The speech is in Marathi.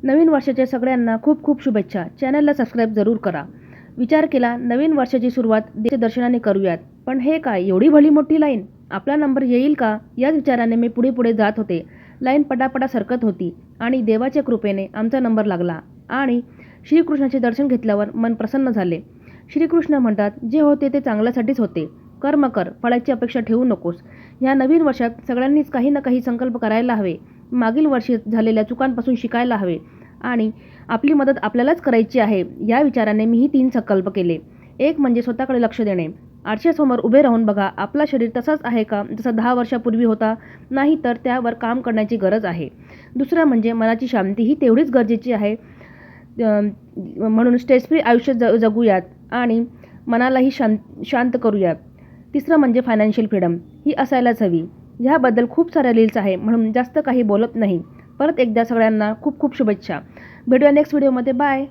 नवीन वर्षाच्या सगळ्यांना खूप खूप शुभेच्छा. चॅनलला सबस्क्राईब जरूर करा. विचार केला नवीन वर्षाची सुरुवात देवाच्या दर्शनाने करूयात. पण हे काय एवढी भली मोठी लाईन? आपला नंबर येईल का याच विचाराने मी पुढे पुढे जात होते. लाईन पटापटा सरकत होती आणि देवाच्या कृपेने आमचा नंबर लागला आणि श्रीकृष्णाचे दर्शन घेतल्यावर मन प्रसन्न झाले. श्रीकृष्ण म्हणतात, जे होते ते चांगल्यासाठीच होते. कर्म कर, फळाची अपेक्षा ठेवू नकोस. ह्या नवीन वर्षात सगळ्यांनीच काही ना काही संकल्प करायला हवे. मागील वर्षी झालेल्या चुकांपासून शिकायला हवे आणि आपली मदत आपल्यालाच करायची आहे या विचाराने मीही 3 संकल्प केले. एक म्हणजे स्वतःकडे लक्ष देणे. आरशासमोर उभे राहून बघा, आपला शरीर तसाच आहे का जसा 10 वर्षापूर्वी होता? नाही तर त्यावर काम करण्याची गरज आहे. दुसरं म्हणजे मनाची शांती ही तेवढीच गरजेची आहे. म्हणून स्ट्रेस फ्री आयुष्य जगूयात आणि मनालाही शांत करूयात. तिसरं म्हणजे फायनान्शियल फ्रीडम ही असायलाच हवी. ह्याबद्दल खूप साऱ्या रील्स आहे म्हणून जास्त काही बोलत नाही. परत एकदा सगळ्यांना खूप खूप शुभेच्छा. भेटूया नेक्स्ट व्हिडिओमध्ये. बाय.